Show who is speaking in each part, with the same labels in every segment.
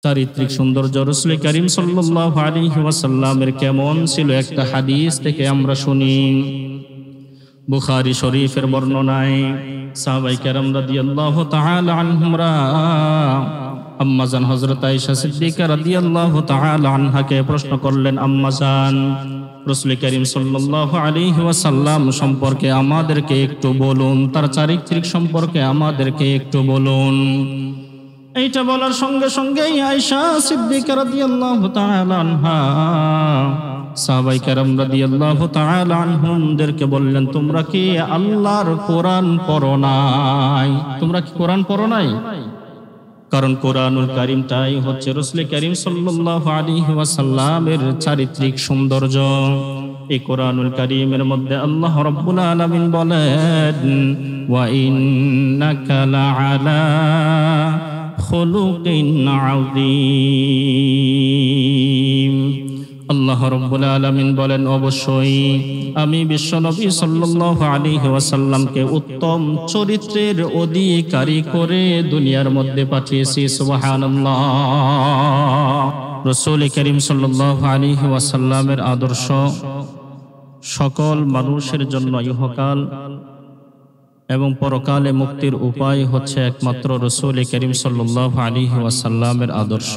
Speaker 1: চারিত্রিক সৌন্দর্য রাসূল করিম সাল্লাল্লাহু আলাইহি ওয়াসাল্লামের কেমন ছিল একটা হাদিস থেকে আমরা শুনি। বুখারী শরীফের বর্ণনায় সাহাবায়ে কেরাম রাদিয়াল্লাহু তাআলা আনহুমরা আম্মাজান হযরত আয়েশা সিদ্দিকা রাদিয়াল্লাহু তাআলা আনহাকে প্রশ্ন করলেন, আম্মাজান, রাসূল করিম সাল্লাল্লাহু আলাইহি ওয়াসাল্লাম সম্পর্কে আমাদেরকে একটু বলুন, তার চারিত্রিক সম্পর্কে আমাদেরকে একটু বলুন। এইটা বলার সঙ্গে সঙ্গেই আয়েশা সিদ্দিকা রাদিয়াল্লাহু তাআলা আনহা সাহাবায়ে কেরাম রাদিয়াল্লাহু তাআলা আনহুমদেরকে বললেন, তোমরা কি আল্লাহর কোরআন পড়ো নাই? তোমরা কি কোরআন পড়ো নাই? কারণ কোরআনুল কারীমটাই হচ্ছে রাসূল করিম সাল্লাল্লাহু আলাইহি ওয়াসাল্লামের চারিত্রিক সৌন্দর্য। এই কোরআনুল কারীমের মধ্যে আল্লাহ রাব্বুল আলামিন বলেন, ওয়া ইন্নাকা লাআলা খুলুকিন আযীম। আল্লাহ রাব্বুল আলামিন বলেন, অবশ্যই আমি বিশ্বনবী সাল্লাল্লাহু আলাইহি ওয়াসাল্লামকে উত্তম চরিত্রের অধিকারী করে দুনিয়ার মধ্যে পাঠিয়েছি। সুবহানাল্লাহ। রাসূল করিম সাল্লাল্লাহু আলাইহি ওয়াসাল্লামের আদর্শ সকল মানুষের জন্য ইহকাল এবং পরকালে মুক্তির উপায় হচ্ছে একমাত্র রাসূল করিম সাল্লাল্লাহু আলাইহি ওয়াসাল্লামের আদর্শ।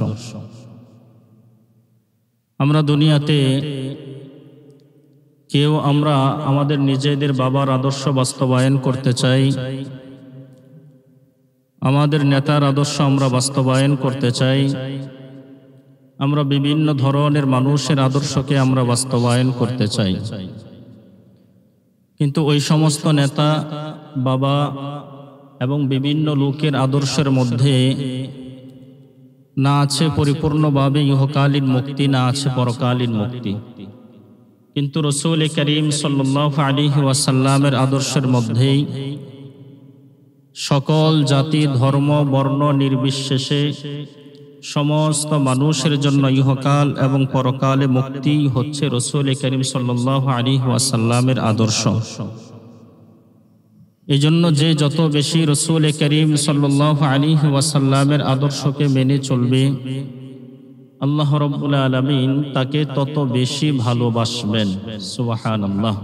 Speaker 1: আমরা দুনিয়াতে কেউ আমরা আমাদের নিজেদের বাবার আদর্শ বাস্তবায়ন করতে চাই, আমাদের নেতার আদর্শ আমরা বাস্তবায়ন করতে চাই, আমরা বিভিন্ন ধরনের মানুষের আদর্শকে আমরা বাস্তবায়ন করতে চাই। কিন্তু ওই সমস্ত নেতা, বাবা এবং বিভিন্ন লোকের আদর্শের মধ্যে না আছে পরিপূর্ণভাবে ইহকালীন মুক্তি, না আছে পরকালীন মুক্তি। কিন্তু রাসূল করিম সাল্লাল্লাহু আলাইহি ওয়াসাল্লামের আদর্শের মধ্যেই সকল জাতি, ধর্ম, বর্ণ নির্বিশেষে সমস্ত মানুষের জন্য ইহকাল এবং পরকালে মুক্তি হচ্ছে রাসূল করিম সাল্লাল্লাহু আলাইহি ওয়াসাল্লামের আদর্শ। এই জন্য যে যত বেশি রাসূল করিম সাল্লাল্লাহু আলাইহি ওয়াসাল্লামের আদর্শকে মেনে চলবে, আল্লাহ রাব্বুল আলামিন তাকে তত বেশি ভালোবাসবেন। সুবহানাল্লাহ।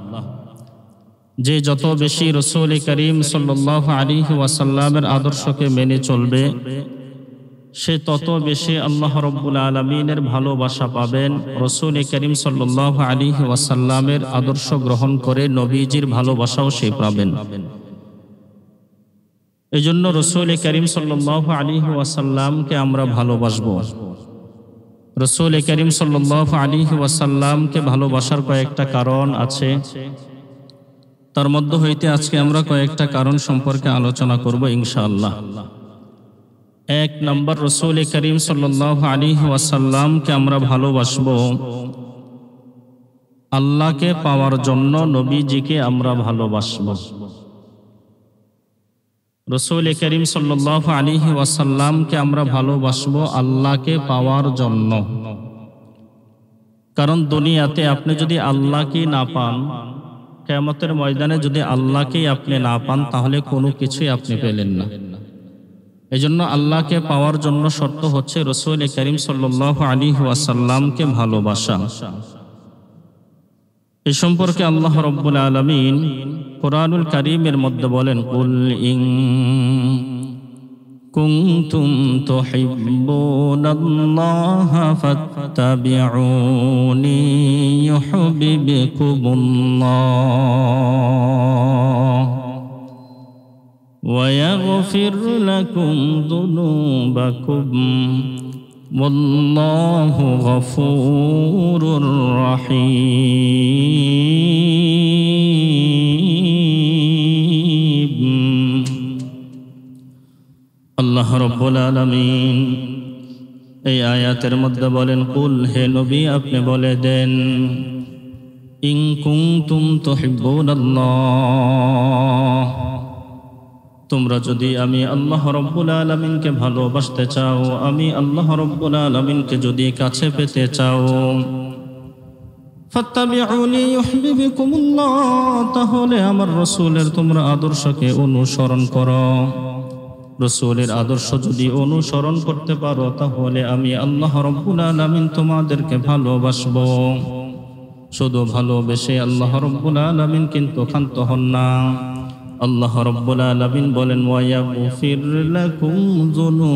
Speaker 1: যে যত বেশি রাসূল করিম সাল্লাল্লাহু আলাইহি ওয়াসাল্লামের আদর্শকে মেনে চলবে, সে তত বেশি আল্লাহ রাব্বুল আলামিনের ভালোবাসা পাবেন। রাসূল করিম সাল্লাল্লাহু আলাইহি ওয়াসাল্লামের আদর্শ গ্রহণ করে নবীজির ভালোবাসাও সে পাবেন। এজন্য রাসূল করিম সাল্লাল্লাহু আলাইহি ওয়াসাল্লামকে আমরা ভালোবাসবো। রাসূল করিম সাল্লাল্লাহু আলাইহি ওয়াসাল্লামকে ভালোবাসার কয়েকটা কারণ আছে, তার মধ্যে হইতে আজকে আমরা কয়েকটা কারণ সম্পর্কে আলোচনা করব ইনশাআল্লাহ। এক নম্বর, রাসূল করিম সাল্লাল্লাহু আলাইহি ওয়াসাল্লামকে আমরা ভালোবাসবো আল্লাহকে পাওয়ার জন্য, নবীজিকে আমরা ভালোবাসবো। রাসূল করিম সাল্লাল্লাহু আলাইহি ওয়াসাল্লামকে আমরা ভালোবাসবো আল্লাহকে পাওয়ার জন্য। কারণ দুনিয়াতে আপনি যদি আল্লাহকে না পান, কিয়ামতের ময়দানে যদি আল্লাহকে আপনি না পান, তাহলে কোনো কিছুই আপনি পেলেন না। এজন্য আল্লাহকে পাওয়ার জন্য শর্ত হচ্ছে রাসূল করিম সাল্লাল্লাহু আলাইহি ওয়াসাল্লামকে ভালোবাসা। এই সম্পর্কে আল্লাহ রাব্বুল আলামিন কোরআনুল কারীমের মধ্যে বলেন, কুল ইন কুনতুম তুহিব্বুনাল্লাহা ফাত্তাবিউনি ইউহিব্বুকুমুল্লাহ ওয়া ইয়াগফির লাকুম যুনুবাকুম ওয়াল্লাহু গফুরুর রহিম। আল্লাহ রাব্বুল আলামিন এই আয়াতের মধ্যে বলেন, কুল, হে নবী আপনি বলে দেন, ইন কুনতুম তুহিব্বুনাল্লাহ, তোমরা যদি আমি আল্লাহ রাব্বুল আলামিনকে ভালোবাসতে চাও, আমি আল্লাহ রাব্বুল আলামিনকে যদি কাছে পেতে চাও, ফাত্তাবিউনি ইউহিব্বুকুমুল্লাহ, তাহলে আমার রাসূলের তোমরা আদর্শকে অনুসরণ করো। রসূলের আদর্শ যদি অনুসরণ করতে পারো তাহলে আমি আল্লাহ রাব্বুল আলামিন তোমাদেরকে ভালোবাসবো। শুধু ভালোবেসে আল্লাহ রাব্বুল আলামিন কিন্তু ক্ষান্ত হন না। আল্লাহ রাব্বুল আলামিন বলেন ওয়ায়াগফির লাকুম যুনুবাকুম,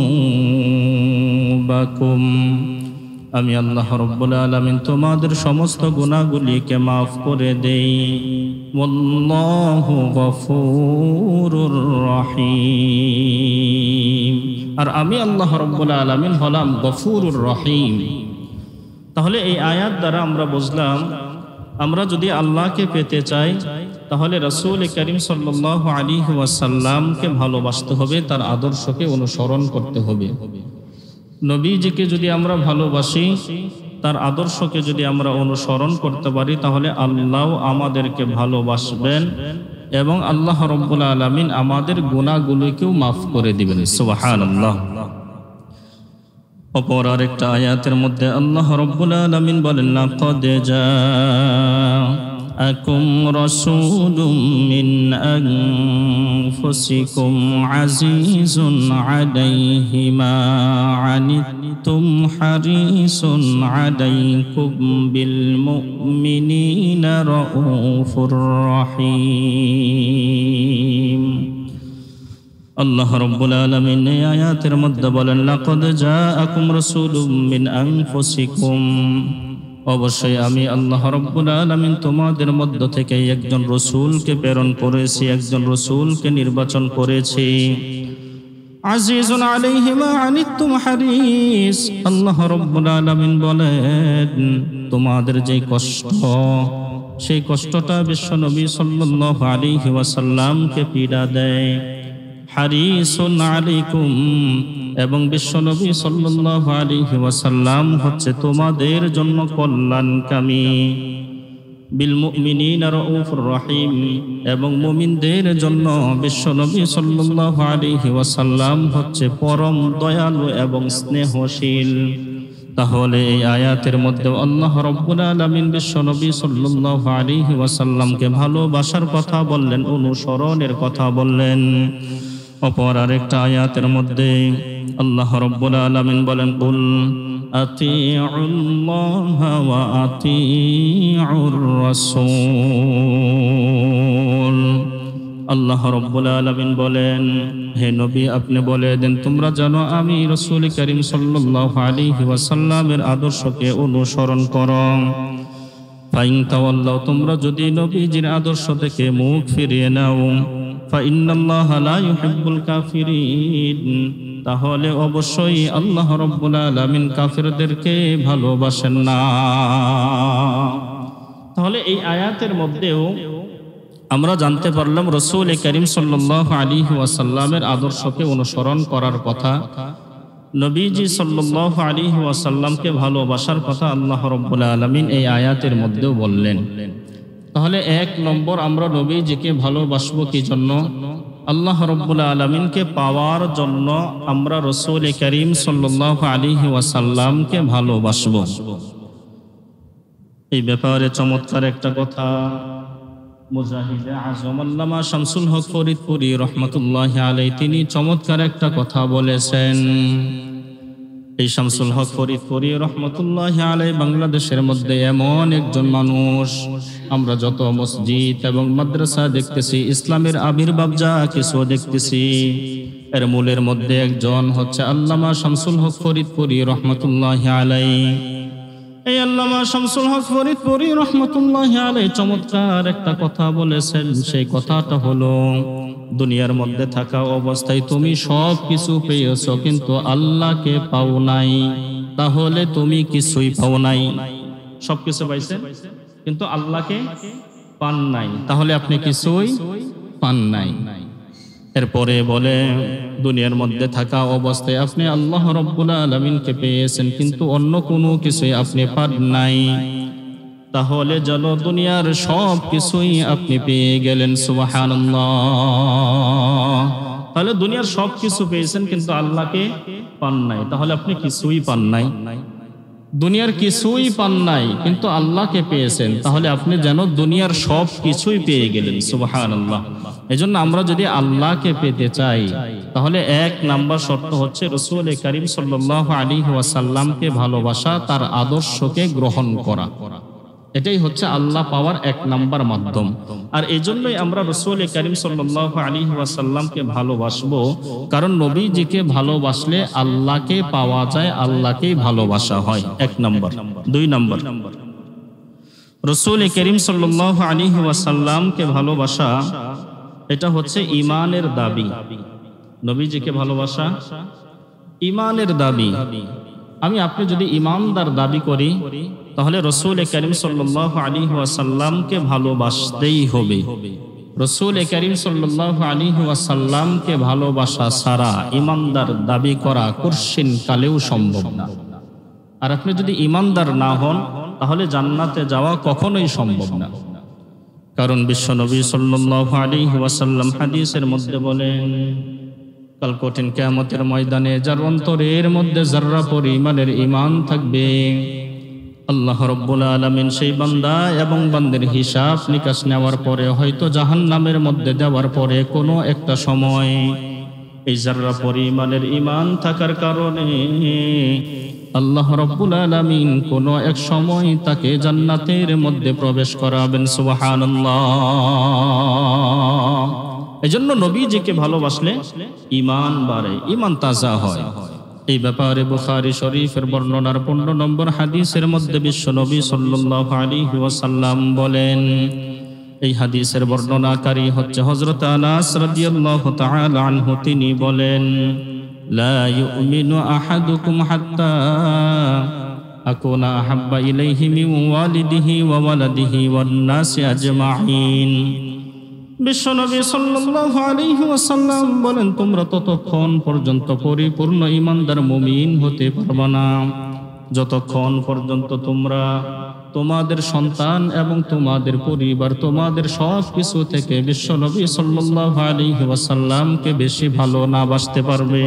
Speaker 1: আমি আল্লাহ রাব্বুল আলামিন তোমাদের সমস্ত গুনাহগুলিকে মাফ করে দেই। ওয়াল্লাহু গফুরুর রহিম, আর আমি আল্লাহ রাব্বুল আলামিন হলাম গফুরুর রহিম। তাহলে এই আয়াত দ্বারা আমরা বুঝলাম, আমরা যদি আল্লাহকে পেতে চাই তাহলে রাসূল করিম সাল্লাল্লাহু আলাইহি ওয়াসাল্লামকে ভালোবাসতে হবে, তার আদর্শকে অনুসরণ করতে হবে। নবীজিকে যদি আমরা ভালোবাসি, তার আদর্শকে যদি আমরা অনুসরণ করতে পারি তাহলে আল্লাহ আমাদেরকে ভালোবাসবেন এবং আল্লাহ রাব্বুল আলামিন আমাদের গুনাহগুলোকেও মাফ করে দিবেন। সুবহানাল্লাহ। অপর আরেকটা আয়াতের মধ্যে আল্লাহ রাব্বুল আলামিন বলেন লাকাদ জাআকুম রাসূলুম মিন আনফুসিকুম আজিজুন আলাইহি মা আনিতুম হারিসুন আলাইকুম বিল মুমিনিনা রাউফুর রহিম। আল্লাহ রাব্বুল আলামিন এই আয়াতের মধ্যে বলেন লাকাদ জাআকুম রাসূলুম মিন আনফুসিকুম, অবশ্যই আমি আল্লাহ রাব্বুল আলামিন তোমাদের মধ্য থেকে একজন রাসূলকে প্রেরণ করেছি, একজন রাসূলকে নির্বাচন করেছি। আজিজুন আলাইহি মা আনিতুম হারিস, আল্লাহ রাব্বুল আলামিন বলেন তোমাদের যে কষ্ট, সেই কষ্টটা বিশ্বনবী সাল্লাল্লাহু আলাইহি ওয়াসাল্লামকে পীড়া দেয়। হারিসুন আলাইকুম, এবং বিশ্বনবী সাল্লাল্লাহু আলাইহি ওয়াসাল্লাম হচ্ছে তোমাদের জন্য কল্যাণকামী। বিল মুমিনিনা রাউফুর রহিম, এবং মুমিনদের জন্য বিশ্বনবী সাল্লাল্লাহু আলাইহি ওয়াসাল্লাম হচ্ছে পরম দয়ালু এবং স্নেহশীল। তাহলে এই আয়াতের মধ্যে আল্লাহ রাব্বুল আলামিন বিশ্বনবী সাল্লাল্লাহু আলাইহি ওয়াসাল্লামকে ভালোবাসার কথা বললেন, অনুসরণের কথা বললেন। অপর আরেকটা আয়াতের মধ্যে আল্লাহ রাব্বুল আলামিন বলেন কুল আতিউল্লাহা ওয়া আতিউর রাসূল। আল্লাহ রাব্বুল আলামিন বলেন হে নবী আপনি বলে দেন তোমরা জানো আমি রাসূল করিম সাল্লাল্লাহু আলাইহি ওয়াসাল্লামের আদর্শকে অনুসরণ করো। ফাইন তাওয়াল্লাও, তোমরা যদি নবীজির আদর্শ থেকে মুখ ফিরিয়ে নাও, ফাইন্নাল্লাহা লা ইউহিব্বুল কাফিরিন, তাহলে অবশ্যই আল্লাহ রাব্বুল আলামিন কাফিরদেরকে ভালোবাসেন না। তাহলে এই আয়াতের মধ্যেও আমরা জানতে পারলাম রাসূল করিম সাল্লাল্লাহু আলাইহি ওয়াসাল্লামের আদর্শকে অনুসরণ করার কথা, নবীজি সাল্লাল্লাহু আলাইহি ওয়াসাল্লামকে ভালোবাসার কথা আল্লাহ রাব্বুল আলামিন এই আয়াতের মধ্যেও বললেন। তাহলে এক নম্বর, আমরা নবীজিকে ভালোবাসবো কি জন্য? আল্লাহ রাব্বুল আলামিনকে পাওয়ার জন্য আমরা রাসূল করিম সাল্লাল্লাহু আলাইহি ওয়াসাল্লামকে ভালোবাসবো। এই ব্যাপারে চমৎকার একটা কথা মুজাহিদে আজম আল্লামা শামসুল হক ফরিদপুরি রহমাতুল্লাহি আলাইহি তিনি চমৎকার একটা কথা বলেছেন। এই শামসুল হক ফরিদপুরি রহমাতুল্লাহি আলাইহি বাংলাদেশের মধ্যে এমন একজন মানুষ, আমরা যত মসজিদ এবং মাদ্রাসা দেখতেছি, ইসলামের আবির্ভাব যা কিছু দেখতেছি, এর মূলের মধ্যে একজন হচ্ছে আল্লামা শামসুল হক ফরিদপুরি রহমাতুল্লাহি আলাইহি। এই আল্লামা শামসুল হক ফরিদপুরি রহমাতুল্লাহি আলাইহি চমৎকার একটা কথা বলেছেন। সেই কথাটা হলো, দুনিয়ার মধ্যে থাকা অবস্থায় তুমি সব কিছু পেয়েছো কিন্তু আল্লাহকে পাও নাই, তাহলে তুমি কিছুই পাও নাই। সব কিছু পাইছেন কিন্তু আল্লাহকে পান নাই, তাহলে আপনি কিছুই পান নাই। এরপরে বলে দুনিয়ার মধ্যে থাকা অবস্থায় আপনি আল্লাহ রাব্বুল আলামিনকে পেয়েছেন কিন্তু অন্য কোনো কিছুই আপনি পান নাই, তাহলে যেন দুনিয়ার সব কিছুই আপনি পেয়ে গেলেন। সুবহানাল্লাহ। তাহলে দুনিয়ার সব কিছু পেয়েছেন কিন্তু আল্লাহকে পান নাই, তাহলে আপনি কিছুই পান নাই। দুনিয়ার কিছুই পান নাই কিন্তু আল্লাহকে পেয়েছেন, তাহলে আপনি যেন দুনিয়ার সব কিছুই পেয়ে গেলেন। সুবহানাল্লাহ। এজন্য আমরা যদি আল্লাহকে পেতে চাই তাহলে এক নাম্বার শর্ত হচ্ছে রাসূল করিম সাল্লাল্লাহু আলাইহি ওয়াসাল্লামকে ভালোবাসা, তার আদর্শকে গ্রহণ করা। এটাই হচ্ছে আল্লাহ পাওয়ার এক নাম্বার মাধ্যম। আর এজন্যই আমরা রাসূল করিম সাল্লাল্লাহু আলাইহি ওয়াসাল্লামকে ভালোবাসবো, কারণ নবীজিকে ভালোবাসলে আল্লাহকে পাওয়া যায়, আল্লাহকেই ভালোবাসা হয়, এক নাম্বার। দুই নাম্বার, রাসূল করিম সাল্লাল্লাহু আলাইহি ওয়াসাল্লামকে ভালোবাসা এটা হচ্ছে ঈমানের দাবি। নবীজিকে ভালোবাসা ঈমানের দাবি। আপনি যদি ঈমানদার দাবি করি তাহলে রাসূল করিম সাল্লাল্লাহু আলাইহি ওয়াসাল্লামকে ভালোবাসতেই হবে। রাসূল করিম সাল্লাল্লাহু আলাইহি ওয়াসাল্লামকে ভালোবাসা ছাড়া ঈমানদার দাবি করা কোশ্চিন কালেও সম্ভব না। আর আপনি যদি ঈমানদার না হন তাহলে জান্নাতে যাওয়া কখনোই সম্ভব না। কারণ বিশ্বনবী সাল্লাল্লাহু আলাইহি ওয়াসাল্লাম হাদিসের মধ্যে বলেন, কাল কঠিন কিয়ামতের ময়দানে যার অন্তরের মধ্যে যাররা পরিমাণের ঈমান থাকবে, আল্লাহ রাব্বুল আলামিন সেই বান্দা এবং বান্দির হিসাব নিকাশ নেওয়ার পরে হয়তো জাহান্নামের মধ্যে দেওয়ার পরে কোনো একটা সময় এই যাররা পরিমাণের ঈমান থাকার কারণে আল্লাহ রাব্বুল আলামিন কোনো এক সময় তাকে জান্নাতের মধ্যে প্রবেশ করাবেন। সুবহানাল্লাহ। এজন্য নবীজিকে ভালোবাসলে ঈমান বাড়ে, ঈমান তাজা হয়। এই ব্যাপারে বুখারী শরীফের বর্ণনার 15 নম্বর হাদিসের মধ্যে বিশ্বনবী সাল্লাল্লাহু আলাইহি ওয়াসাল্লাম বলেন, এই হাদিসের বর্ণনাকারী হচ্ছে হযরত আনাস রাদিয়াল্লাহু তাআলা আনহু। তিনি বলেন, লা ইউমিনু আহাদুকুম হাত্তা আকুনা আহাব্বা ইলাইহি মিন ওয়ালিদিহি ওয়া ওয়ালাদিহি ওয়ান নাসি আজমাইন। বিশ্বনবী সাল্লাল্লাহু আলাইহি ওয়াসাল্লাম বলেন, তোমরা ততক্ষণ পর্যন্ত পরিপূর্ণ ঈমানদার মুমিন হতে পারবে না যতক্ষণ পর্যন্ত তোমরা তোমাদের সন্তান এবং তোমাদের পরিবার, তোমাদের সব কিছু থেকে বিশ্বনবী সাল্লাল্লাহু আলাইহি ওয়াসাল্লামকে বেশি ভালো না বাসতে পারবে,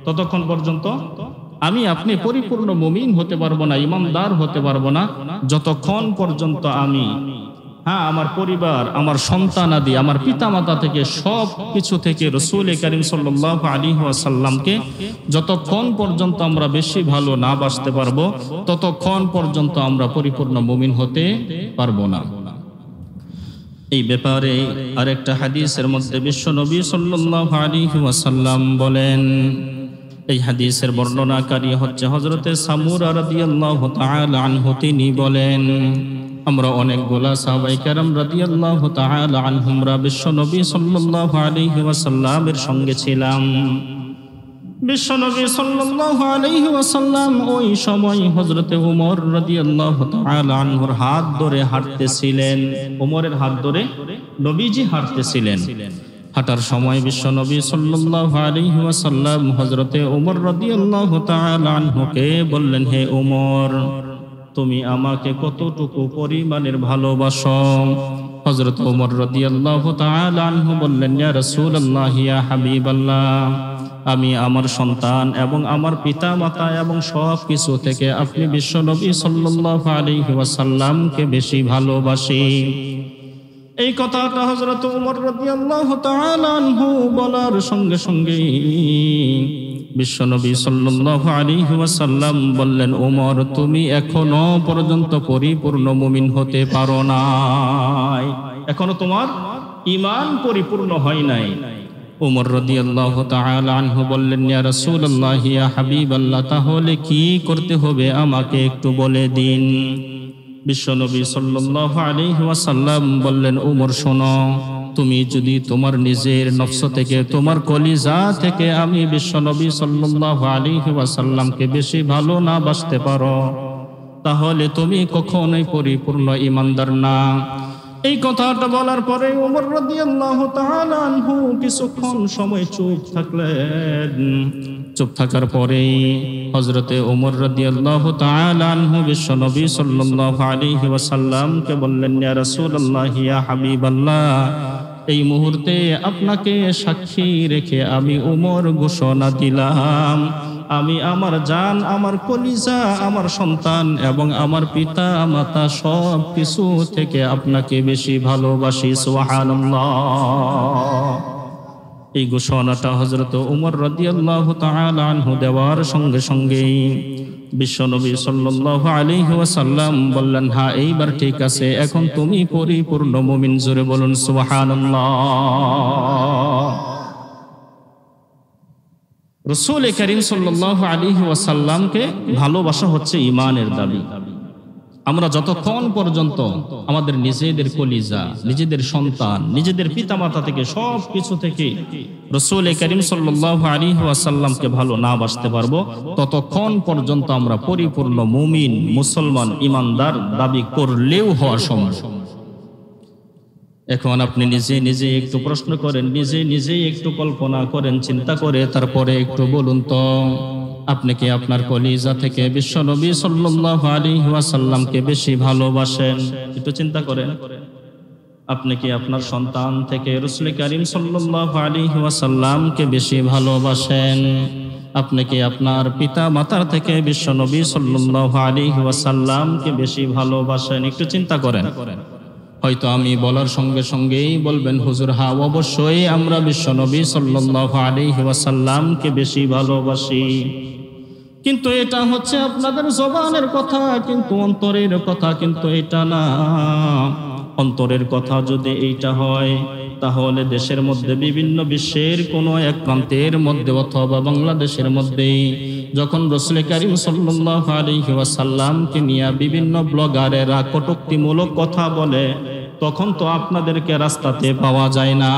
Speaker 1: ততক্ষণ পর্যন্ত আপনি পরিপূর্ণ মুমিন হতে পারবো না, ঈমানদার হতে পারবো না, যতক্ষণ পর্যন্ত আমার পরিবার, আমার সন্তান আদি, আমার পিতামাতা থেকে সব কিছু থেকে রাসূল করিম সাল্লাল্লাহু আলাইহি ওয়াসাল্লামকে যতক্ষণ পর্যন্ত আমরা বেশি ভালো না বাসতে পারবো ততক্ষণ পর্যন্ত আমরা পরিপূর্ণ মুমিন হতে পারবো না। এই ব্যাপারে আরেকটা হাদিসের মধ্যে বিশ্বনবী সাল্লাল্লাহু আলাইহি ওয়াসাল্লাম বলেন, এই হাদিসের বর্ণনাকারী হচ্ছে হযরতে সামুরা রাদিয়াল্লাহু তাআলা আনহু। তিনি বলেন, আমরা অনেকগুলা সাহাবায়ে কেরাম রাদিয়াল্লাহু তাআলা আনহুমরা বিশ্বনবী সাল্লাল্লাহু আলাইহি ওয়াসাল্লামের সঙ্গে ছিলাম। বিশ্বনবী সাল্লাল্লাহু আলাইহি ওয়াসাল্লাম ওই সময় হযরতে ওমর রাদিয়াল্লাহু তাআলা আনহুর হাত ধরে হাঁটতেছিলেন। ওমরের হাত ধরে নবীজি হাঁটতেছিলেন। হাঁটার সময় বিশ্বনবী সাল্লাল্লাহু আলাইহি ওয়াসাল্লাম হযরতে ওমর রাদিয়াল্লাহু তাআলা আনহুকে বললেন, হে ওমর, তুমি আমাকে কতটুকু পরিমাণের ভালোবাসো? হযরত ওমর রাদিয়াল্লাহু তাআলা আনহু বললেন, ইয়া রাসূলুল্লাহ, ইয়া হাবিবাল্লাহ, আমি আমার সন্তান এবং আমার পিতামাতা এবং সব কিছু থেকে আপনি বিশ্বনবী সাল্লাল্লাহু আলাইহি ওয়াসাল্লামকে বেশি ভালোবাসি। এই কথাটা হযরত ওমর রাদিয়াল্লাহু তাআলা আনহু বলার সঙ্গে সঙ্গে বিশ্বনবী সাল্লাল্লাহু আলাইহি ওয়াসাল্লাম বললেন, ওমর, তুমি এখনো পর্যন্ত পরিপূর্ণ মুমিন হতে পারো নাই, এখনো তোমার ঈমান পরিপূর্ণ হয় নাই। ওমর রাদিয়াল্লাহু তাআলা আনহু বললেন, ইয়া রাসূলুল্লাহ, ইয়া হাবিবাল্লাহ, তাহলে কি করতে হবে আমাকে একটু বলে দিন। বিশ্বনবী সাল্লাল্লাহু আলাইহি ওয়াসাল্লাম বললেন, ওমর, শোনো, তুমি যদি তোমার নিজের নফস থেকে, তোমার কলিজা থেকে আমি বিশ্বনবী সাল্লাল্লাহু আলাইহি ওয়াসাল্লামকে বেশি ভালো না বাসতে পারো তাহলে তুমি কখনোই পরিপূর্ণ ঈমানদার না। এই কথাটা বলার পরে ওমর রাদিয়াল্লাহু তাআলা আনহু কিছুক্ষণ সময় চুপ থাকলেন। চুপ থাকার পরে হযরতে ওমর রাদিয়াল্লাহু তাআলা আনহু বিশ্বনবী সাল্লাল্লাহু আলাইহি ওয়াসাল্লামকে বললেন, ইয়া রাসূলুল্লাহ, ইয়া হাবিবাল্লাহ, এই মুহূর্তে আপনাকে সাক্ষী রেখে আমি ওমর ঘোষণা দিলাম আমি আমার জান, আমার কলিজা, আমার সন্তান এবং আমার পিতা মাতা সব কিছু থেকে আপনাকে বেশি ভালোবাসি। সুবহানাল্লাহ। এই ঘোষণাটা হযরত ওমর রাদিয়াল্লাহু তাআলা আনহু দেওয়ার সঙ্গে সঙ্গেই বিশ্বনবী সাল্লাল্লাহু আলাইহি ওয়াসাল্লাম বললেন, হ্যাঁ এইবার ঠিক আছে, এখন তুমি পরিপূর্ণ মুমিন। জোরে বলুন সুবহানাল্লাহ। রাসূল কারীম সাল্লাল্লাহু আলাইহি ওয়াসাল্লামকে ভালোবাসা হচ্ছে ঈমানের দাবি। আমরা যতক্ষণ পর্যন্ত আমাদের নিজেদের কলিজা, নিজেদের সন্তান, নিজেদের পিতামাতা থেকে সব কিছু থেকে রাসূল কারীম সাল্লাল্লাহু আলাইহি ওয়াসাল্লামকে ভালো না বাসতে পারবো, ততক্ষণ পর্যন্ত আমরা পরিপূর্ণ মুমিন, মুসলমান, ঈমানদার দাবি করলেও হওয়া সম্ভব। এখন আপনি নিজে নিজে একটু প্রশ্ন করেন, নিজে নিজে একটু কল্পনা করেন, চিন্তা করে তারপরে একটু বলুন তো, আপনি কি আপনার কলিজা থেকে বিশ্বনবী সাল্লাল্লাহু আলাইহি ওয়াসাল্লামকে বেশি ভালোবাসেন? একটু চিন্তা করেন। আপনি কি আপনার সন্তান থেকে রাসূল কারীম সাল্লাল্লাহু আলাইহি ওয়াসাল্লামকে বেশি ভালোবাসেন? আপনি কি আপনার পিতা মাতার থেকে বিশ্বনবী সাল্লাল্লাহু আলাইহি ওয়াসাল্লামকে বেশি ভালোবাসেন? একটু চিন্তা করেন। হয়তো আমি বলার সঙ্গে সঙ্গেই বলবেন, হুজুর হ্যাঁ অবশ্যই আমরা বিশ্বনবী সাল্লাল্লাহু আলাইহি ওয়াসাল্লামকে বেশি ভালোবাসি। কিন্তু এটা হচ্ছে আপনাদের জবানের কথা, কিন্তু অন্তরের কথা কিন্তু এটা না। অন্তরের কথা যদি এইটা হয়, তাহলে দেশের মধ্যে বিভিন্ন বিশ্বের কোনো এক প্রান্তের মধ্যে অথবা বাংলাদেশের মধ্যেই যখন রাসূল কারীম সাল্লাল্লাহু আলাইহি ওয়াসাল্লামকে নিয়ে বিভিন্ন ব্লগারেরা কটূক্তিমূলক কথা বলে, তখন তো আপনাদেরকে রাস্তাতে পাওয়া যায় না।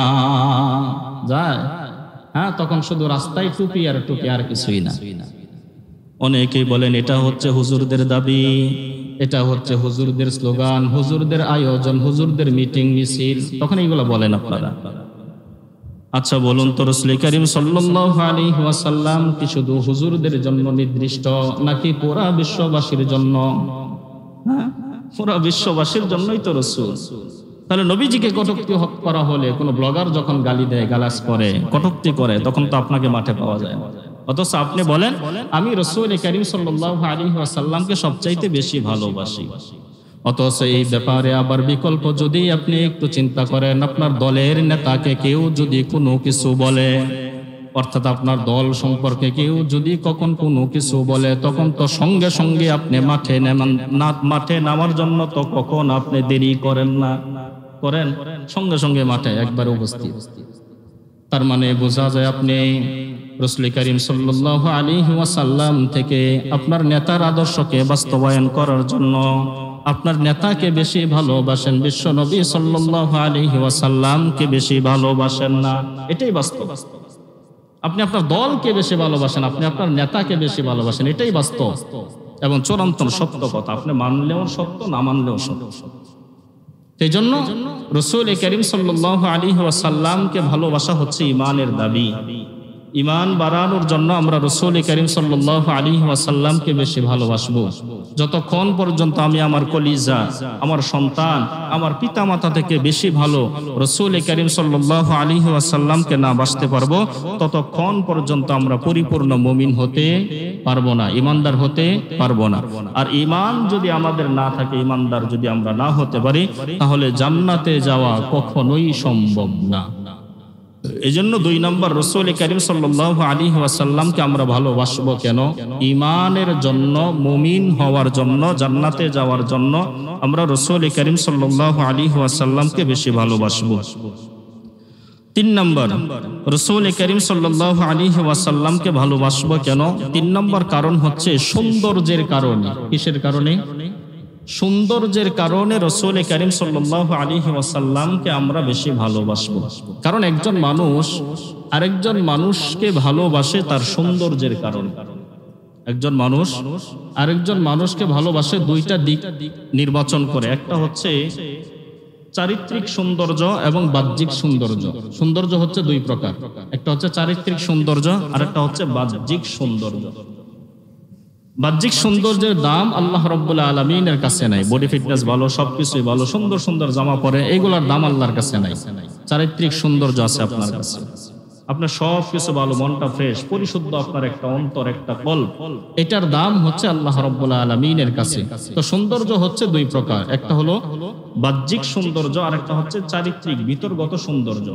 Speaker 1: যায়? হ্যাঁ, তখন শুধু রাস্তায় টুপি আর টুপি, আর কিছুই না। অনেকেই বলেন এটা হচ্ছে হুজুরদের দাবি, এটা হচ্ছে হুজুরদের স্লোগান, হুজুরদের আয়োজন, হুজুরদের মিটিং মিছিল, তখন এইগুলো বলেন আপনারা। আচ্ছা বলুন তো, রাসূল কারীম সাল্লাল্লাহু আলাইহি ওয়াসাল্লাম কি শুধু হুজুরদের জন্য নির্দিষ্ট, নাকি পুরা বিশ্ববাসীর জন্য? হ্যাঁ, পুরা বিশ্ববাসীর জন্যই তো রাসূল। তাহলে নবীজিকে কটূক্তি করা হলে, কোনো ব্লগার যখন গালি দেয়, গালাজ করে, কটূক্তি করে, তখন তো আপনাকে মাঠে পাওয়া যায় না। অথচ আপনি বলেন আমি রাসূল কারীম সাল্লাল্লাহু আলাইহি ওয়াসাল্লামকে সবচাইতে বেশি ভালোবাসি। অথচ এই ব্যাপারে আবার বিকল্প যদি আপনি একটু চিন্তা করেন, আপনার দলের নেতাকে কেউ যদি কোনো কিছু বলে, অর্থাৎ আপনার দল সম্পর্কে কেউ যদি কখন কোনো কিছু বলে, তখন তো সঙ্গে সঙ্গে আপনি মাঠে নামার জন্য তো কখন আপনি দেরি করেন না, করেন? সঙ্গে সঙ্গে মাঠে একবার উপস্থিত। তার মানে বোঝা যায় আপনি রাসূল কারীম সাল্লাল্লাহু আলাইহি ওয়াসাল্লাম থেকে আপনার নেতার আদর্শকে বাস্তবায়ন করার জন্য আপনার নেতাকে বেশি ভালোবাসেন, বিশ্ব নবী সাল্লাল্লাহু আলাইহি ওয়াসাল্লামকে বেশি ভালোবাসেন না। এটাই বাস্তব। আপনি আপনার দলকে বেশি ভালোবাসেন, আপনি আপনার নেতাকে বেশি ভালোবাসেন, এটাই বাস্তব এবং চূড়ান্ত সত্য কথা। আপনি মানলেও সত্য, না মানলেও সত্য। এই জন্য রাসূল কারীম সাল্লাল্লাহু আলাইহি ওয়াসাল্লামকে ভালোবাসা হচ্ছে ঈমানের দাবি। ঈমান বাড়ানোর জন্য আমরা রাসূল কারীম সাল্লাল্লাহু আলাইহি ওয়াসাল্লামকে বেশি ভালোবাসবো। যতক্ষণ পর্যন্ত আমি আমার কলিজা, আমার সন্তান, আমার পিতামাতা থেকে বেশি ভালো রাসূল কারীম সাল্লাল্লাহু আলাইহি ওয়াসাল্লামকে না বাসতে পারবো, ততক্ষণ পর্যন্ত আমরা পরিপূর্ণ মুমিন হতে পারবো না, ঈমানদার হতে পারবো না। আর ঈমান যদি আমাদের না থাকে, ঈমানদার যদি আমরা না হতে পারি, তাহলে জান্নাতে যাওয়া কখনোই সম্ভব না। এই জন্য 2 নম্বর, রাসূল কারীম সাল্লাল্লাহু আলাইহি ওয়াসাল্লামকে আমরা ভালোবাসবো কেন? ঈমানের জন্য, মুমিন হওয়ার জন্য, জান্নাতে যাওয়ার জন্য আমরা রাসূল কারীম সাল্লাল্লাহু আলাইহি ওয়াসাল্লামকে বেশি ভালোবাসবো। 3 নম্বর, রাসূল কারীম সাল্লাল্লাহু আলাইহি ওয়াসাল্লামকে ভালোবাসবো কেন? 3 নম্বর কারণ হচ্ছে সৌন্দর্যের কারণে। কিসের কারণে? সৌন্দর্যের কারণে রাসূল কারীম সাল্লাল্লাহু আলাইহি ওয়াসাল্লামকে আমরা বেশি ভালোবাসবো। কারণ একজন মানুষ আরেকজন মানুষকে ভালোবাসে তার সৌন্দর্যের কারণে। একজন মানুষ আরেকজন মানুষকে ভালোবাসে 2টা দিক নির্বাচন করে। একটা হচ্ছে চারিত্রিক সৌন্দর্য এবং বাহ্যিক সৌন্দর্য। সৌন্দর্য হচ্ছে 2 প্রকার, একটা হচ্ছে চারিত্রিক সৌন্দর্য আর একটা হচ্ছে বাহ্যিক সৌন্দর্য। বাহ্যিক সৌন্দর্যের দাম আল্লাহ রাব্বুল আলামিনের কাছে নাই। বডি ফিটনেস ভালো, সবকিছুই ভালো, সুন্দর সুন্দর জামা পরে, এগুলোর দাম আল্লাহর কাছে নাই। চারিত্রিক সৌন্দর্য আছে আপনার কাছে। আপনার সব কিছু ভালো, মনটা ফ্রেশ, পরিশুদ্ধ আপনার একটা অন্তর, একটা কল্প, এটার দাম হচ্ছে আল্লাহ রাব্বুল আলামিনের কাছে। তো সৌন্দর্য হচ্ছে দুই প্রকার, একটা হলো বাহ্যিক সৌন্দর্য, আর একটা হচ্ছে চারিত্রিক ভিতরগত সৌন্দর্য।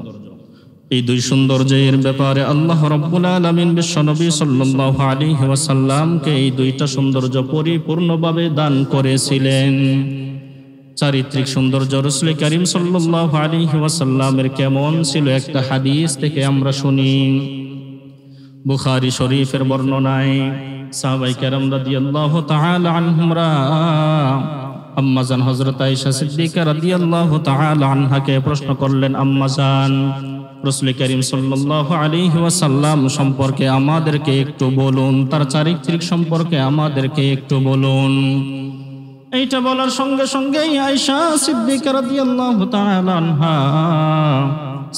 Speaker 1: এই দুই সৌন্দর্যের ব্যাপারে আল্লাহ রাব্বুল আলামিন বিশ্বনবী সাল্লাল্লাহু আলাইহি ওয়াসাল্লামকে এই দুইটা সৌন্দর্য পরিপূর্ণভাবে দান করেছিলেন। চারিত্রিক সৌন্দর্য রাসূল করিম সাল্লাল্লাহু আলাইহি ওয়াসাল্লামের কেমন ছিল একটা হাদিস থেকে আমরা শুনি। বুখারী শরীফের বর্ণনায় সাহাবায়ে কেরাম রাদিয়াল্লাহু তাআলা আনহুমরা আম্মাজান হযরত আয়েশা সিদ্দিকা রাদিয়াল্লাহু তাআলা আনহাকে প্রশ্ন করলেন, আম্মাজান, রাসূল করিম সাল্লাল্লাহু আলাইহি ওয়াসাল্লাম সম্পর্কে আমাদেরকে একটু বলুন, তার চারিত্রিক সম্পর্কে আমাদেরকে একটু বলুন। এইটা বলার সঙ্গে সঙ্গেই আয়েশা সিদ্দিকা রাদিয়াল্লাহু তাআলা আনহা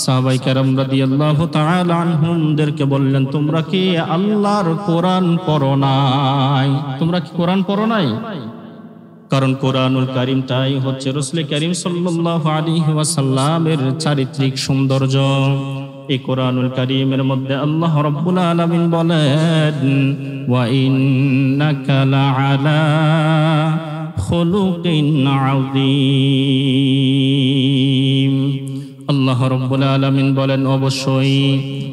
Speaker 1: সাহাবায়ে কেরাম রাদিয়াল্লাহু তাআলা আনহুমদেরকে বললেন, তোমরা কি আল্লাহর কোরআন পড়ো নাই? তোমরা কি কোরআন পড়ো নাই? কারণ কোরআনুল কারীমটাই হচ্ছে রাসূল করিম সাল্লাল্লাহু আলাইহি ওয়াসাল্লামের চারিত্রিক সৌন্দর্য। এই কোরআনুল কারীমের মধ্যে আল্লাহ রাব্বুল আলামিন বলেন, ওয়া ইন্নাকা লাআলা খুলুকিন আযীম। আল্লাহ রাব্বুল আলামিন বলেন, অবশ্যই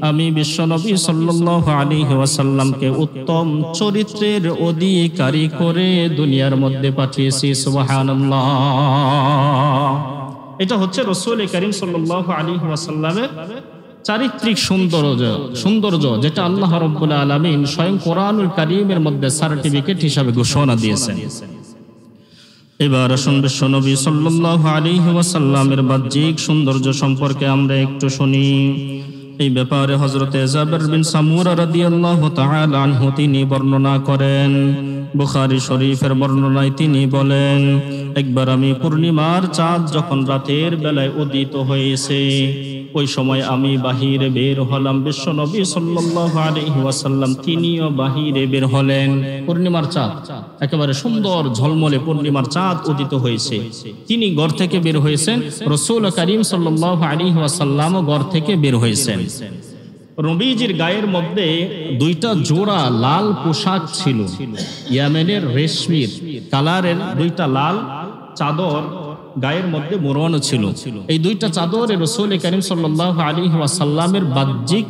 Speaker 1: আমি বিশ্বনবী সাল্লাল্লাহু আলাইহি ওয়াসাল্লামকে উত্তম চরিত্রের অধিকারী করে দুনিয়ার মধ্যে পাঠিয়েছি। সুবহানাল্লাহ। এটা হচ্ছে রাসূল করিম সাল্লাল্লাহু আলাইহি ওয়াসাল্লামের চারিত্রিক সৌন্দর্য, যেটা আল্লাহ রাব্বুল আলামিন স্বয়ং কোরআনুল কারীমের মধ্যে সার্টিফিকেট হিসাবে ঘোষণা দিয়েছেন। এবার আসুন বিশ্বনবী সাল্লাল্লাহু আলাইহি ওয়াসাল্লামের বাহ্যিক সৌন্দর্য সম্পর্কে আমরা একটু শুনি। এই ব্যাপারে হযরতে জাবের বিন সামুরা রাদিয়াল্লাহু তাআলা আনহু তিনি বর্ণনা করেন। বুখারী শরীফের বর্ণনায় তিনি বলেন, একবার আমি পূর্ণিমার চাঁদ যখন রাতের বেলায় উদিত হয়েছে, ওই সময় আমি বাহিরে বের হলাম। বিশ্বনবী সাল্লাল্লাহু আলাইহি ওয়াসাল্লাম তিনিও বাহিরে বের হলেন। পূর্ণিমার চাঁদ, একেবারে সুন্দর ঝলমলে পূর্ণিমার চাঁদ উদিত হয়েছে, তিনি ঘর থেকে বের হয়েছেন। রাসূল করিম সাল্লাল্লাহু আলাইহি ওয়াসাল্লামও ঘর থেকে বের হয়েছেন। নবীজির গায়ের মধ্যে দুইটা জোড়া লাল পোশাক ছিল, ইয়ামেনের রেশমির কালারের দুইটা লাল চাদর গায়ের মধ্যে মোড়ানো ছিল। এই দুইটা চাদরে রাসূল করিম সাল্লাল্লাহু আলাইহি ওয়াসাল্লামের বাহ্যিক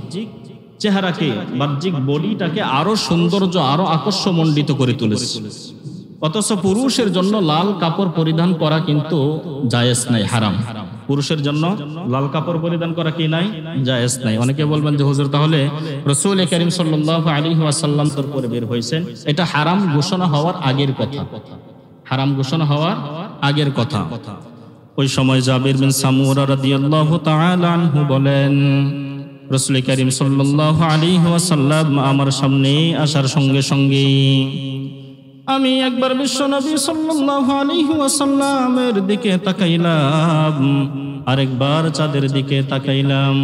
Speaker 1: চেহারাকে, বাহ্যিক বডিটাকে আরো সৌন্দর্য, আরো আকর্ষমণ্ডিত করে তুলেছে। অথচ পুরুষের জন্য লাল কাপড় পরিধান করা কিন্তু জায়েজ নাই, হারাম। পুরুষের জন্য লাল কাপড় পরিধান করা কি নাই? জায়েজ নাই। অনেকে বলবেন যে হুজুর, তাহলে রাসূল করিম সাল্লাল্লাহু আলাইহি ওয়াসাল্লাম তোর পরে বের হয়েছেন, এটা হারাম ঘোষণা হওয়ার আগের কথা, হারাম ঘোষণা হওয়ার আগের কথা। ওই সময় জাবির বিন সামুরা রাদিয়াল্লাহু তাআলা আনহু বলেন, রাসূল করিম সাল্লাল্লাহু আলাইহি ওয়াসাল্লাম আমার সামনে আসার সঙ্গে সঙ্গে আমি একবার বিশ্বনবী সাল্লাল্লাহু আলাইহি ওয়াসাল্লামের দিকে তাকাইলাম, আরেকবার চাঁদের দিকে তাকাইলাম,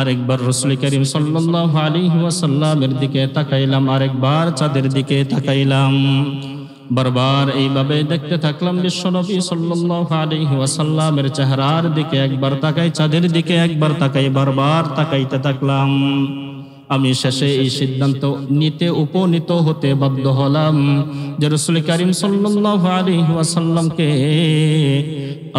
Speaker 1: আরেকবার রাসূল করিম সাল্লাল্লাহু আলাইহি ওয়াসাল্লামের দিকে তাকাইলাম, আরেকবার চাঁদের দিকে তাকাইলাম। বারবার এইভাবে দেখতে থাকলাম। বিশ্বনবী সাল্লাল্লাহু আলাইহি ওয়াসাল্লামের চেহারার দিকে একবার তাকাই, চাঁদের দিকে একবার তাকাই, বারবার তাকাইতে থাকলাম। আমি শেষে এই সিদ্ধান্ত নিতে উপনীত হতে বাধ্য হলাম যে রাসূল করিম সাল্লাল্লাহু আলাইহি ওয়াসাল্লামকে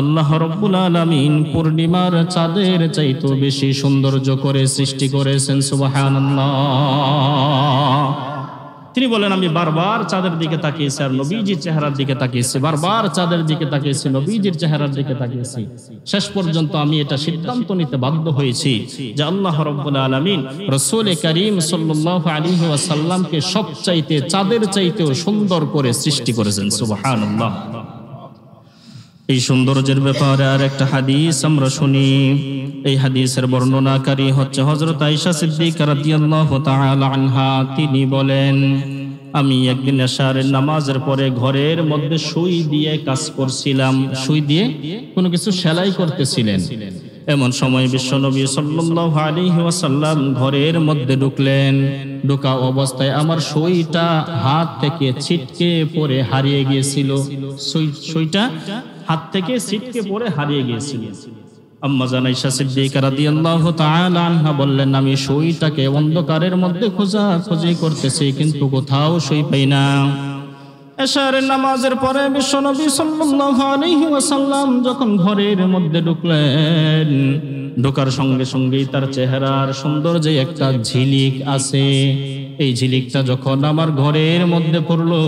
Speaker 1: আল্লাহ রাব্বুল আলামিন পূর্ণিমার চাঁদের চাইতে বেশি সৌন্দর্য করে সৃষ্টি করেছেন। সুবহানাল্লাহ। তিনি বলেন, আমি বারবার চাঁদের দিকে তাকিয়েছি আর নবীজির চেহারার দিকে তাকিয়েছি, বারবার চাঁদের দিকে তাকিয়েছি, নবীজির চেহারার দিকে তাকিয়েছি। শেষ পর্যন্ত আমি এটা সিদ্ধান্ত নিতে বাধ্য হয়েছি যে আল্লাহ রাব্বুল আলামিন রাসূল করিম সাল্লাল্লাহু আলাইহি ওয়াসাল্লামকে সবচাইতে চাঁদের চাইতেও সুন্দর করে সৃষ্টি করেছেন। সুবহানাল্লাহ। এই সৌন্দর্যের ব্যাপারে আর একটা হাদিস আমরা শুনি। এই হাদিসের বর্ণনাকারী হচ্ছে হযরত আয়েশা সিদ্দিকা রাদিয়াল্লাহু তাআলা আনহা। তিনি বলেন, আমি একদিন এশারের নামাজের পরে ঘরের মধ্যে সুই দিয়ে কাজ করছিলাম, সুই দিয়ে কোনো কিছু সেলাই করতেছিলেন। এমন সময় বিশ্বনবী সাল্লাল্লাহু আলাইহি ওয়াসাল্লাম ঘরের মধ্যে ঢুকলেন। ঢোকা অবস্থায় আমার সুইটা হাত থেকে ছিটকে পড়ে হারিয়ে গিয়েছিল। সুইটা হাত থেকে ছিটকে পড়ে হারিয়ে গিয়েছিল। আম্মা জান আয়েশা সিদ্দিকা রাদিয়াল্লাহু তাআলা আনহা বললেন, আমি সুইটাকে অন্ধকারের মধ্যে খোঁজাখুঁজি করতেছি, কিন্তু কোথাও সুই পাই না। এশারের নামাজের পরে বিশ্বনবী সাল্লাল্লাহু আলাইহি ওয়াসাল্লাম যখন ঘরের মধ্যে ঢুকলেন, ঢোকার সঙ্গে সঙ্গেই তার চেহারার সৌন্দর্যে একটা ঝিলিক আছে। এই ঝিলিকটা যখন আমার ঘরের মধ্যে পড়লো,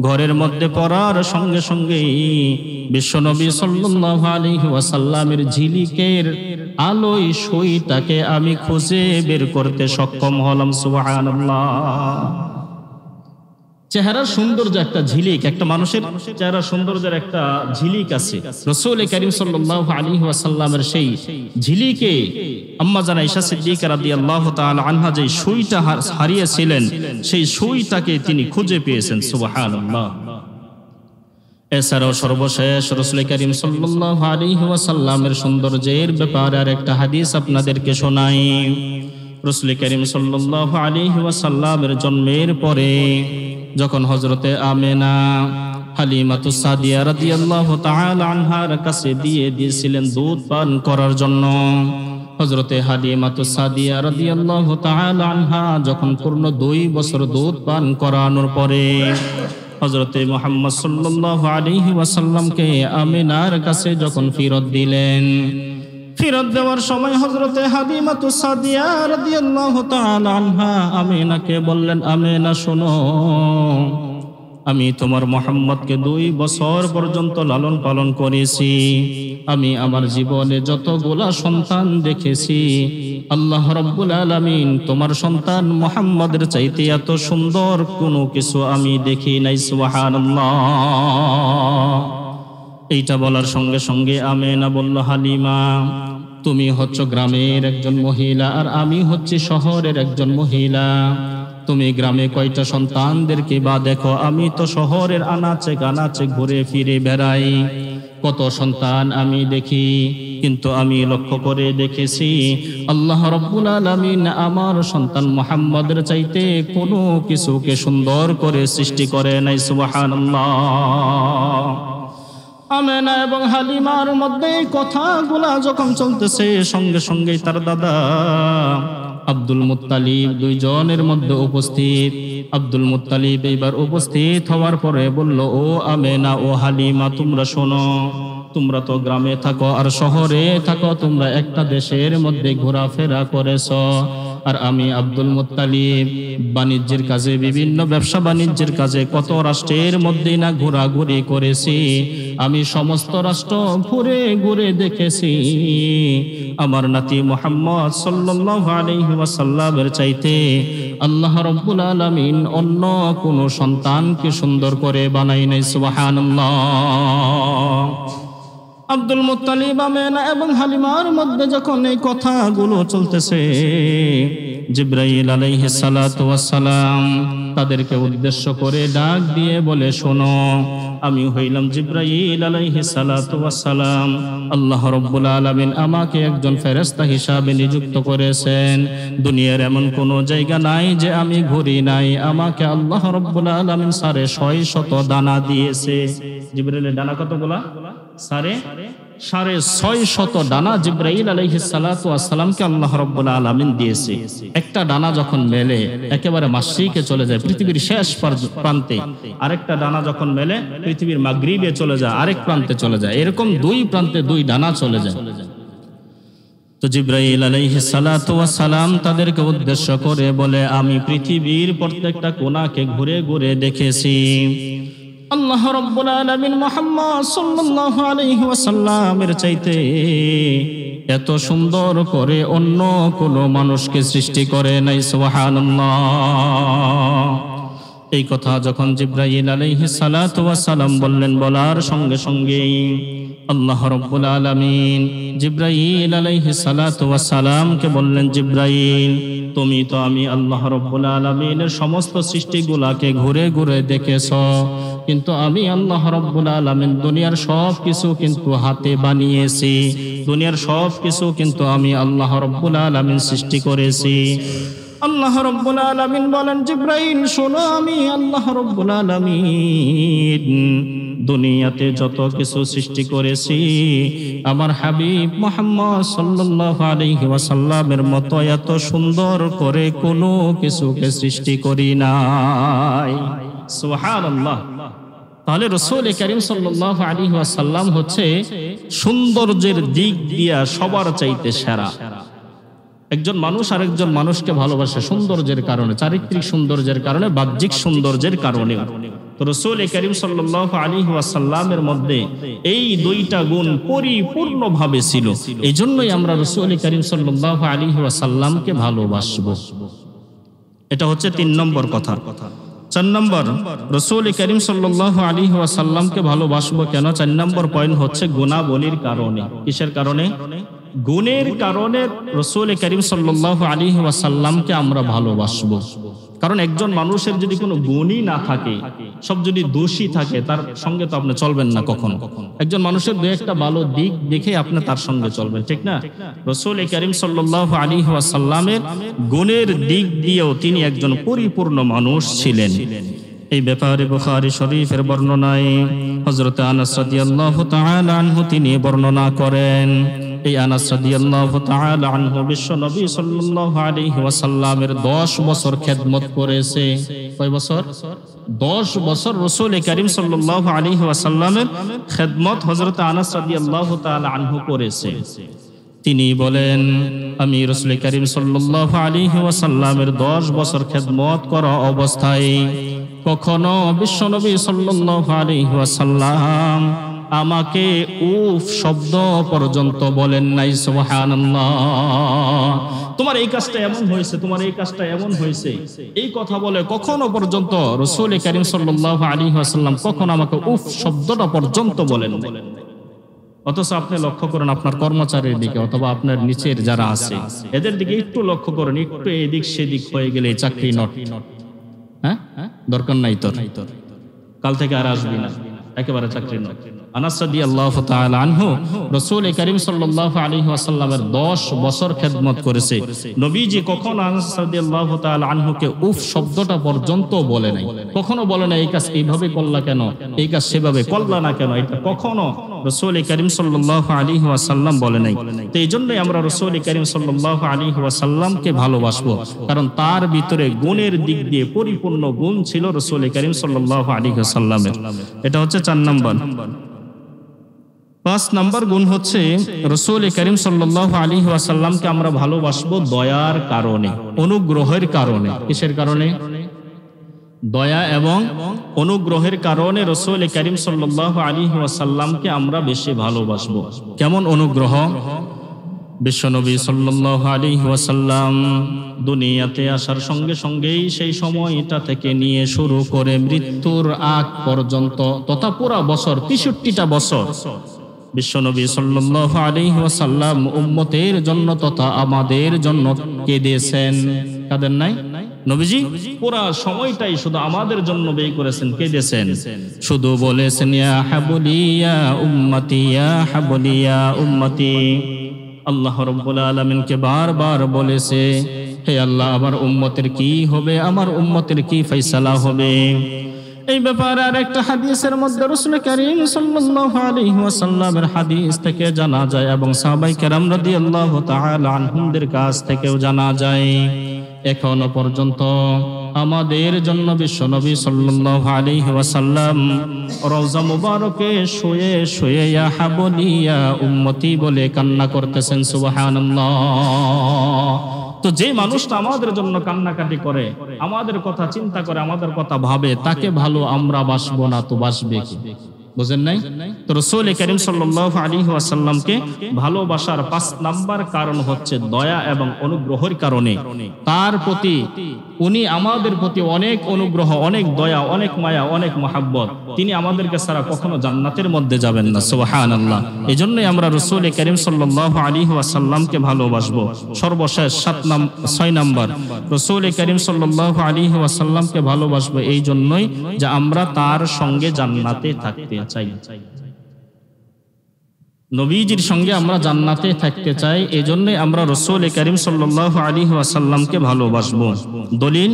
Speaker 1: ঘরের মধ্যে পড়ার সঙ্গে সঙ্গেই বিশ্বনবী সাল্লাল্লাহু আলাইহি ওয়াসাল্লামের ঝিলিকের আলোয় সুইটাকে আমি খুঁজে বের করতে সক্ষম হলাম। সুবহানাল্লাহ। চেহারার সৌন্দর্য একটা ঝিলিক, একটা মানুষের চেহারা সৌন্দর্যের একটা ঝিলিক আছে। রাসূল কারীম সাল্লাল্লাহু আলাইহি ওয়াসাল্লামের সেই ঝিলিকে আম্মা জান আয়েশা সিদ্দিকা রাদিয়াল্লাহু তাআলা আনহা যে সুইটা হারিয়েছিলেন, সেই সুইটাকে তিনি খুঁজে পেয়েছেন। সুবহানাল্লাহ। এছাড়াও সর্বশেষ রাসূল কারীম সাল্লাল্লাহু আলাইহি ওয়াসাল্লামের সৌন্দর্যের ব্যাপারে আর একটা হাদিস আপনাদেরকে শোনাই। রাসূল কারীম সাল্লাল্লাহু আলাইহি ওয়াসাল্লামের জন্মের পরে যখন হযরতে আমেনা হালিমাতুস সাদিয়া রাদিয়াল্লাহু তাআলা আনহার কাছে দিয়েছিলেন দুধ পান করার জন্য, হযরতে হালিমাতুস সাদিয়া রাদিয়াল্লাহু তাআলা আনহা যখন পূর্ণ 2 বছর দুধ পান করানোর পরে হযরতে মুহাম্মদ সাল্লাল্লাহু আলাইহি ওয়াসাল্লামকে আমিনার কাছে যখন ফেরত দিলেন, ফেরত দেওয়ার সময় হযরতে হালিমাতুস সাদিয়া রাদিয়াল্লাহু তাআলা আনহা আমিনাকে বললেন, আমিনা শোনো, আমি তোমার মুহাম্মদকে 2 বছর পর্যন্ত লালন পালন করেছি। আমি আমার জীবনে যতগুলা সন্তান দেখেছি, আল্লাহ রাব্বুল আলামিন তোমার সন্তান মুহাম্মদের চাইতে এত সুন্দর কোনো কিছু আমি দেখি নাই। সুবহানাল্লাহ। এইটা বলার সঙ্গে সঙ্গে আমেনা বলল, হালিমা, তুমি হচ্ছ গ্রামের একজন মহিলা আর আমি হচ্ছি শহরের একজন মহিলা। তুমি গ্রামে কয়টা সন্তানদেরকে বা দেখো, আমি তো শহরের আনাচে কানাচে ঘুরে ফিরে বেড়াই, কত সন্তান আমি দেখি, কিন্তু আমি লক্ষ্য করে দেখেছি আল্লাহ রাব্বুল আলামিন আমার সন্তান মুহাম্মদের চাইতে কোনো কিছুকে সুন্দর করে সৃষ্টি করে নাই। সুবহানাল্লাহ। আমেনা এবং হালিমার মধ্যে কথাগুলা যখন চলতেছে, সঙ্গে সঙ্গে তার দাদা আব্দুল মুত্তালিব 2 জনের মধ্যে উপস্থিত। আব্দুল মুত্তালিব এইবার উপস্থিত হওয়ার পরে বলল, ও আমেনা, ও হালিমা, তোমরা শোনো, তোমরা তো গ্রামে থাকো আর শহরে থাকো, তোমরা একটা দেশের মধ্যে ঘোরাফেরা করেছ, আর আমি আব্দুল মুত্তালিব বাণিজ্যের কাজে, বিভিন্ন ব্যবসা বাণিজ্যের কাজে কত রাষ্ট্রের মধ্যে না ঘোরাঘুরি করেছি। আমি সমস্ত রাষ্ট্র ঘুরে ঘুরে দেখেছি আমার নাতি মুহাম্মদ সাল্লাল্লাহু আলাইহি ওয়াসাল্লামের চাইতে আল্লাহ রাব্বুল আলামিন অন্য কোন সন্তানকে সুন্দর করে বানাই নাই। সুবহানাল্লাহ। আব্দুল মুত্তালিব, আমেনা এবং হালিমার মধ্যে যখন এই কথাগুলো চলতেছে, জিবরাইল আলাইহিস সালাতু ওয়াস সালাম তাদেরকে উদ্দেশ্য করে ডাক দিয়ে বলে, শোনো, আমি হইলাম জিবরাইল আলাইহিস সালাতু ওয়াস সালাম। আল্লাহ রাব্বুল আলামিন আমাকে একজন ফেরেশতা হিসাবে নিযুক্ত করেছেন। দুনিয়ার এমন কোনো জায়গা নাই যে আমি ঘুরি নাই। আমাকে আল্লাহ রাব্বুল আলামিন 650 দানা দিয়েছে। জিবরাইলের দানা কতগুলা? 650 দানা জিবরাইল আলাইহিস সালাতু ওয়াস সালামকে আল্লাহ রাব্বুল আলামিন দিয়েছে। একটা দানা যখন মেলে একেবারে মাশরিকে চলে যায়, পৃথিবীর শেষ প্রান্তে। আরেকটা দানা যখন মেলে পৃথিবীর মাগরিবে চলে যায়, আরেক প্রান্তে চলে যায়। এরকম 2 প্রান্তে 2 দানা চলে যায়। তো জিবরাইল আলাইহিস সালাতু ওয়াস সালাম তাদেরকে উদ্দেশ্য করে বলে, আমি পৃথিবীর প্রত্যেকটা কোণাকে ঘুরে ঘুরে দেখেছি। আল্লাহ রাব্বুল আলামিন মুহাম্মদ সাল্লাল্লাহু আলাইহি ওয়াসাল্লামের চাইতে এত সুন্দর করে অন্য কোন মানুষকে সৃষ্টি করে নাই। সুবহানাল্লাহ। এই কথা যখন জিবরাইল আলাইহিস সালাতু ওয়াস সালাম বললেন, বলার সঙ্গে সঙ্গেই আল্লাহ রাব্বুল আলামিন জিবরাইল আলাইহিস সালাতু ওয়াস সালামকে বললেন, জিবরাইল, তুমি তো আমি আল্লাহ রাব্বুল আলামিনের সমস্ত সৃষ্টিগুলাকে ঘুরে ঘুরে দেখেছো, কিন্তু আমি আল্লাহ রাব্বুল আলামিন দুনিয়ার সব কিছু কিন্তু হাতে বানিয়েছি। দুনিয়ার সব কিছু কিন্তু আমি আল্লাহ রাব্বুল আলামিন সৃষ্টি করেছি। আল্লাহ রাব্বুল আলামিন বলেন, জিবরাইল শোনো, আমি আল্লাহ রাব্বুল আলামিন দুনিয়াতে যত কিছু সৃষ্টি করেছি আমার হাবিব মুহাম্মদ সাল্লাল্লাহু আলাইহি ওয়াসাল্লামের মতো এত সুন্দর করে কোনো কিছুকে সৃষ্টি করি নাই। সুবহানাল্লাহ। তাহলে রাসূল করিম সাল্লাল্লাহু আলাইহি ওয়াসাল্লাম হচ্ছে সৌন্দর্যের দিক দিয়া সবার চাইতে সেরা। একজন মানুষ আরেকজন মানুষকে ভালোবাসে সৌন্দর্যের কারণে, চারিত্রিক সৌন্দর্যের কারণে, বাহ্যিক সৌন্দর্যের কারণে। তো রাসূল করিম সাল্লাল্লাহু আলাইহি ওয়াসাল্লামের মধ্যে এই দুইটা গুণ পরিপূর্ণভাবে ছিল। এই জন্যই আমরা রাসূল করিম সাল্লাল্লাহু আলাইহি ওয়াসাল্লামকে ভালোবাসবো। এটা হচ্ছে 3 নম্বর কথা। 4 নম্বর, রাসূল করিম সাল্লাল্লাহু আলাইহি ওয়াসাল্লামকে ভালোবাসবো কেন? 4 নম্বর পয়েন্ট হচ্ছে গুণাবলীর কারণে। কিসের কারণে? গুণের কারণে রাসূল করিম সাল্লাল্লাহু আলাইহি ওয়াসাল্লামকে আমরা ভালোবাসবো। কারণ একজন মানুষের যদি কোনো গুণই না থাকে, সব যদি দোষী থাকে, তার সঙ্গে তো আপনি চলবেন না কখনো। একজন মানুষের দু একটা ভালো দিক দেখে আপনি তার সঙ্গে চলবেন, ঠিক না? রাসূল করিম সাল্লাল্লাহু আলাইহি ওয়াসাল্লামের গুণের দিক দিয়েও তিনি একজন পরিপূর্ণ মানুষ ছিলেন। এই ব্যাপারে বুখারী শরীফের বর্ণনায় হযরত আনাস রাদিয়াল্লাহু তাআলা আনহু তিনি বর্ণনা করেন। এই আনাস রাদিয়াল্লাহু তাআলা আনহু বিশ্ব নবী সাল্লাল্লাহু আলাইহি ওয়াসাল্লামের 10 বছর খেদমত করেছে। কয় বছর? 10 বছর রাসূল করিম সাল্লাল্লাহু আলাইহি ওয়াসাল্লামের খেদমত হযরত আনাস রাদিয়াল্লাহু তাআলা আনহু করেছে। তিনি বলেন, আমি রাসূল করিম সাল্লাল্লাহু আলাইহি ওয়াসাল্লামের 10 বছর খেদমত করা অবস্থায় কখনো বিশ্বনবী সাল্লাল্লাহু আলাইহি ওয়াসাল্লাম আমাকে উফ শব্দ পর্যন্ত বলেন নাই। সুবহানাল্লাহ। তোমার এই কাজটা এমন হয়েছে, তোমার এই কাজটা এমন হয়েছে, এই কথা বলে কখনো পর্যন্ত রাসূল করিম সাল্লাল্লাহু আলাইহি ওয়াসাল্লাম কখনো আমাকে উফ শব্দটা পর্যন্ত বলেন নাই। অথচ আপনি লক্ষ্য করেন আপনার কর্মচারীর দিকে অথবা আপনার নিচের যারা আছে এদের দিকে একটু লক্ষ্য করেন, একটু এদিক সেদিক হয়ে গেলে চাকরি নট। হ্যাঁ, দরকার নাই তোর, কাল থেকে আর আসবি না, একেবারে চাকরি নট। আনাস রাদিয়াল্লাহু তাআলা আনহু রাসূল করিম সাল্লাল্লাহু আলাইহি ওয়াসাল্লামের 10 বছর খেদমত করেছে। নবীজি কখনো আনাস রাদিয়াল্লাহু তাআলা আনহুকে উফ শব্দটা পর্যন্ত বলে নাই। কখনো বলে নাই এই কাজ এইভাবে করলা কেন, এই কাজ সেভাবে করলা না কেন, এটা কখনো রাসূল করিম সাল্লাল্লাহু আলাইহি ওয়াসাল্লাম বলে নাই। তো এইজন্যই আমরা রাসূল করিম সাল্লাল্লাহু আলাইহি ওয়াসাল্লামকে ভালোবাসবো, কারণ তার ভিতরে গুণের দিক দিয়ে পরিপূর্ণ গুণ ছিল রাসূল করিম সাল্লাল্লাহু আলাইহি ওয়াসাল্লামের। এটা হচ্ছে 4 নম্বর। 5 নম্বর গুণ হচ্ছে রাসূল করিম সাল্লাল্লাহু আলাইহি ওয়াসাল্লামকে আমরা ভালোবাসবো দয়ার কারণে, অনুগ্রহের কারণে। কিসের কারণে? দয়া এবং অনুগ্রহের কারণে রাসূল করিম সাল্লাল্লাহু আলাইহি ওয়াসাল্লামকে আমরা বেশি ভালোবাসবো। কেমন অনুগ্রহ? বিশ্বনবী সাল্লাল্লাহু আলাইহি ওয়াসাল্লাম দুনিয়াতে আসার সঙ্গে সঙ্গেই সেই সময়টা থেকে নিয়ে শুরু করে মৃত্যুর আগ পর্যন্ত তথা পুরা বছর 63টা বছর বিশ্বনবী সাল্লাল্লাহু আলাইহি ওয়াসাল্লাম উম্মতের জন্য তথা আমাদের জন্য কেঁদেছেন। কাঁদেন নাই? নবীজি পুরা সময়টাই শুধু আমাদের জন্য ব্যয় করেছেন, কেঁদেছেন, শুধু বলেছেন ইয়া হাবলি ইয়া উম্মতি, ইয়া হাবলি ইয়া উম্মতি। আল্লাহ রাব্বুল আলামিনকে বারবার বলেছে, হে আল্লাহ আমার উম্মতের কি হবে, আমার উম্মতের কি ফয়সালা হবে। এই ব্যাপারে আরেকটা হাদিসের মধ্যে রাসূল করিম সাল্লাল্লাহু আলাইহি ওয়াসাল্লামের হাদিস থেকে জানা যায় এবং সাহাবায়ে কেরাম রাদিয়াল্লাহু তাআলা আনহুমদের কাছ থেকেও জানা যায়, এখনো পর্যন্ত আমাদের জন্য বিশ্বনবী সাল্লাল্লাহু আলাইহি ওয়াসাল্লাম রওজা মুবারকে শুয়ে শুয়ে ইয়া হাবলি ইয়া উম্মতি বলে কান্না করতেছেন। সুবহানাল্লাহ। তো যে মানুষটা আমাদের জন্য কান্নাকাটি করে, আমাদের কথা চিন্তা করে, আমাদের কথা ভাবে, তাকে ভালো আমরা বাসবো না তো বাসবে কি? বুঝেন নাই? তো রাসূল করিম সাল্লাল্লাহু আলাইহি ওয়াসাল্লামকে ভালোবাসার 5 নাম্বার কারণ হচ্ছে দয়া এবং অনুগ্রহের কারণে। তার প্রতি উনি আমাদের প্রতি অনেক অনুগ্রহ, অনেক দয়া, অনেক মায়া, অনেক মহব্বত। তিনি আমাদেরকে ছাড়া কখনো জান্নাতের মধ্যে যাবেন না। সুবহানাল্লাহ। এজন্যই আমরা রাসূল করিম সাল্লাল্লাহু আলাইহি ওয়াসাল্লামকে ভালোবাসবো। সর্বশেষ 6 নাম্বার, রাসূল করিম সাল্লাল্লাহু আলাইহি ওয়াসাল্লামকে ভালোবাসবো এই জন্যই যে আমরা তার সঙ্গে জান্নাতে থাকতে চাই। নবীজির সঙ্গে আমরা জান্নাতে থাকতে চাই, এজন্যই আমরা রাসূল করিম সাল্লাল্লাহু আলাইহি ওয়াসাল্লামকে ভালোবাসবো। দলিল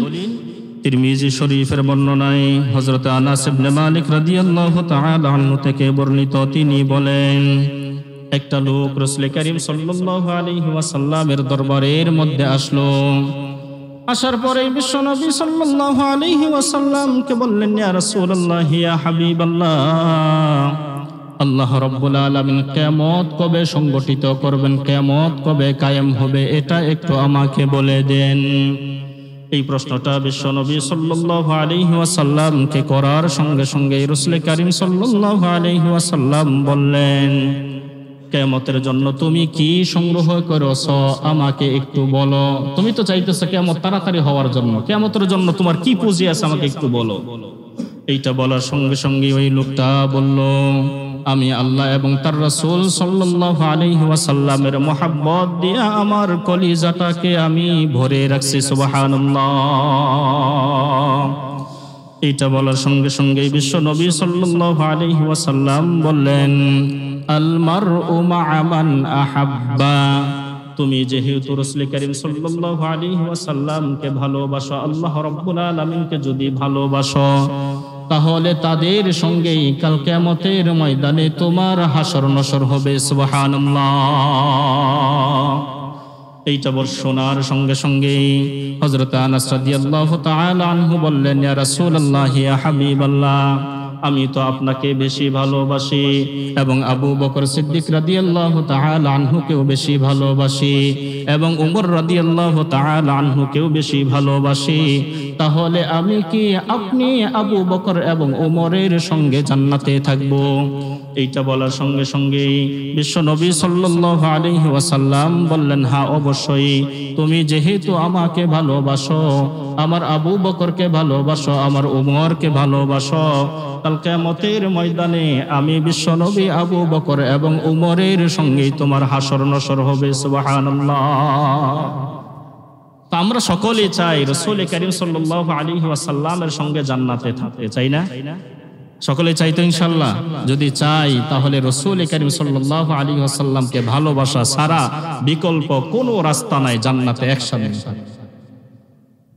Speaker 1: তিরমিজি শরীফের বর্ণনায় হযরত আনাস ইবনে মালিক রাদিয়াল্লাহু তাআলা আনহু থেকে বর্ণিত, তিনি বলেন, একটা লোক রাসূল করিম সাল্লাল্লাহু আলাইহি ওয়াসাল্লামের দরবারের মধ্যে আসলো। আসার পরে বিশ্বনবী সাল্লাল্লাহু আলাইহি ওয়াসাল্লামকে বললেন, ইয়া রাসূলুল্লাহ, ইয়া হাবিবাল্লাহ, আল্লাহ রাব্বুল আলামিন কিয়ামত কবে সংগঠিত করবেন, কিয়ামত কবে কায়েম হবে, এটা একটু আমাকে বলে দেন। এই প্রশ্নটা বিশ্বনবী সাল্লাল্লাহু আলাইহি ওয়াসাল্লামকে করার সঙ্গে সঙ্গে রাসূল করিম সাল্লাল্লাহু আলাইহি ওয়াসাল্লাম বললেন, কিয়ামতের জন্য তুমি কি সংগ্রহ করেছো আমাকে একটু বলো। তুমি তো চাইতেছো কিয়ামত তাড়াতাড়ি হওয়ার জন্য, কিয়ামতের জন্য তোমার কি পুঁজি আছে আমাকে একটু বলো। এইটা বলার সঙ্গে সঙ্গে ওই লোকটা বলল, আমি আল্লাহ এবং তার রাসূল সাল্লাল্লাহু আলাইহি ওয়াসাল্লামের মহব্বত দিয়া আমার কলিজাটাকে আমি ভরে রাখছি, সুবহানাল্লাহ। এটা বলার সঙ্গে সঙ্গে বিশ্ব নবী সাল্লাল্লাহু আলাইহি ওয়াসাল্লাম বললেন, আল মারউ মা'a মান আহাব্বা, তুমি যেহেতু রাসূল করিম সাল্লাল্লাহু আলাইহি ওয়াসাল্লামকে ভালোবাসো, আল্লাহ রাব্বুল আলামিনকে যদি ভালোবাসো, তাহলে তাদের সঙ্গেই কাল কিয়ামতের ময়দানে তোমার হাসর নসর হবে, সুবহানাল্লাহ। এইটা শোনার সঙ্গে সঙ্গে হযরত আনাস রাদিয়াল্লাহু তাআলা আনহু বললেন, ইয়া রাসূলুল্লাহ, ইয়া হাবিবাল্লাহ, আমি তো আপনাকে বেশি ভালোবাসি এবং আবু বকর সিদ্দিক রাদিয়াল্লাহু তাআলা আনহুকেও বেশি ভালোবাসি এবং উমর রাদিয়াল্লাহু তাআলা আনহুকেও বেশি ভালোবাসি। তাহলে আমি কি আপনি আবু বকর এবং উমরের সঙ্গে জান্নাতে থাকব? এইটা বলার সঙ্গে সঙ্গে বিশ্ব নবী সাল্লাল্লাহু আলাইহি ওয়াসাল্লাম বললেন, হ্যাঁ অবশ্যই, তুমি যেহেতু আমাকে ভালোবাসো, আমার আবু বকরকে ভালোবাসো, আমার উমরকে ভালোবাসো, কাল কিয়ামতের ময়দানে আমি বিশ্ব নবী আবু বকর এবং উমরের সঙ্গেই তোমার হাসর নসর হবে, সুবহানাল্লাহ। তো আমরা সকলেই চাই রাসূল করিম সাল্লাল্লাহু আলাইহি ওয়াসাল্লামের সঙ্গে জান্নাতে থাকতে, চাই না? সকলে চাই তো ইনশাআল্লাহ? যদি চাই তাহলে রাসূল করিম সাল্লাল্লাহু আলাইহি ওয়াসাল্লামকে ভালোবাসা ছাড়া বিকল্প কোনো রাস্তা নাই জান্নাতে একসাথে।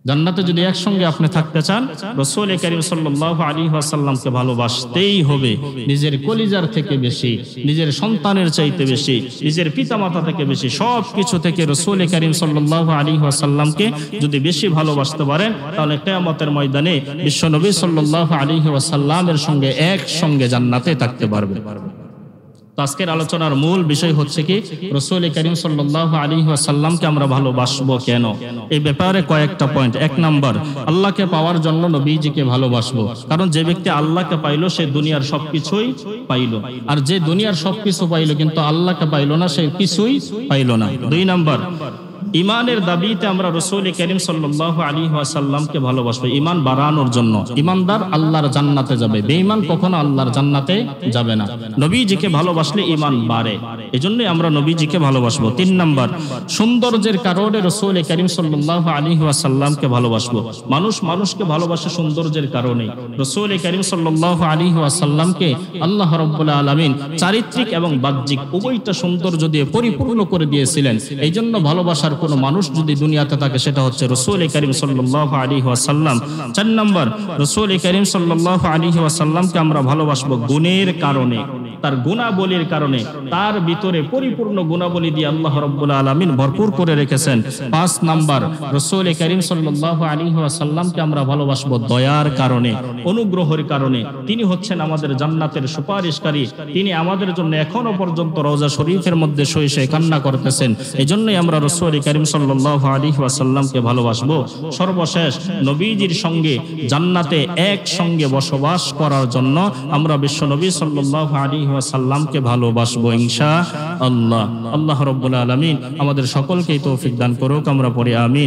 Speaker 1: জান্নাতে যদি একসঙ্গে আপনি থাকতে চান, রাসূল করিম সাল্লাল্লাহু আলাইহি ওয়াসাল্লামকে ভালোবাসতেই হবে, নিজের কলিজার থেকে বেশি, নিজের সন্তানের চাইতে বেশি, নিজের পিতামাতা থেকে বেশি, সব কিছু থেকে রাসূল করিম সাল্লাল্লাহু আলাইহি ওয়াসাল্লামকে যদি বেশি ভালোবাসতে পারেন, তাহলে কিয়ামতের ময়দানে বিশ্বনবী সাল্লাল্লাহু আলাইহি ওয়াসাল্লামের সঙ্গে একসঙ্গে জান্নাতে থাকতে পারবেন। আজকের আলোচনার মূল বিষয় হচ্ছে কি, রাসূল করিম সাল্লাল্লাহু আলাইহি ওয়াসাল্লামকে আমরা ভালোবাসবো কেন, এই ব্যাপারে কয়েকটা পয়েন্ট। এক নাম্বার, আল্লাহকে পাওয়ার জন্য নবীজিকে ভালোবাসবো, কারণ যে ব্যক্তি আল্লাহকে পাইলো সে দুনিয়ার সবকিছুই পাইলো, আর যে দুনিয়ার সবকিছু পাইলো কিন্তু আল্লাহকে পাইলো না, সে কিছুই পাইলো না। দুই নাম্বার, ইমানের দাবিতে আমরা রাসূল করিম সাল্লাল্লাহু আলাইহি ওয়াসাল্লামকে ভালোবাসবো ইমান বাড়ানোর জন্য। ইমানদার আল্লাহর জান্নাতে যাবে, বেঈমান কখনো আল্লাহর জান্নাতে যাবে না। নবীজিকে ভালোবাসলে ইমান বাড়ে, এজন্যই আমরা নবীজিকে ভালোবাসবো। তিন নাম্বার, সৌন্দর্যের কারণে রাসূল করিম সাল্লাল্লাহু আলাইহি ওয়াসাল্লামকে ভালোবাসবো। মানুষ মানুষকে ভালোবাসে সৌন্দর্যের কারণে। রাসূল করিম সাল্লাল্লাহু আলাইহি ওয়াসাল্লামকে আল্লাহ রাব্বুল আলামিন চারিত্রিক এবং বাহ্যিক উভয়টা সৌন্দর্য দিয়ে পরিপূর্ণ করে দিয়েছিলেন। এইজন্য ভালোবাসার কোনো মানুষ যদি দুনিয়াতে থাকে সেটা হচ্ছে রাসূল করিম সাল্লাল্লাহু আলাইহি ওয়াসাল্লাম। 4 নাম্বার, রাসূল করিম সাল্লাল্লাহু আলাইহি ওয়াসাল্লামকে আমরা ভালোবাসবো গুণের কারণে, তার গুণাবলীর কারণে, তার ভিতরে পরিপূর্ণ গুণাবলী দিয়ে আল্লাহ রাব্বুল আলামিন ভরপুর করে রেখেছেন। 5 নাম্বার, রাসূল করিম সাল্লাল্লাহু আলাইহি ওয়াসাল্লামকে আমরা ভালোবাসবো দয়ার কারণে, অনুগ্রহের কারণে। তিনি হচ্ছেন আমাদের জান্নাতের সুপারিশকারী, তিনি আমাদের জন্য এখনো পর্যন্ত রওজা শরীফের মধ্যে শুয়ে শুয়ে কান্না করতেছেন। এজন্যই আমরা রাসূল করিম সাল্লাল্লাহু আলাইহি ওয়াসাল্লামকে ভালোবাসবো। সর্বশেষ, নবীজির সঙ্গে জান্নাতে একসঙ্গে বসবাস করার জন্য আমরা বিশ্বনবী সাল্লাল্লাহু আলাইহি ওয়াসাল্লামকে ভালোবাসবো ইনশাআল্লাহ। আল্লাহ রাব্বুল আলামিন আমাদের সকলকেই তৌফিক দান করুক। আমরা পড়ি আমিন।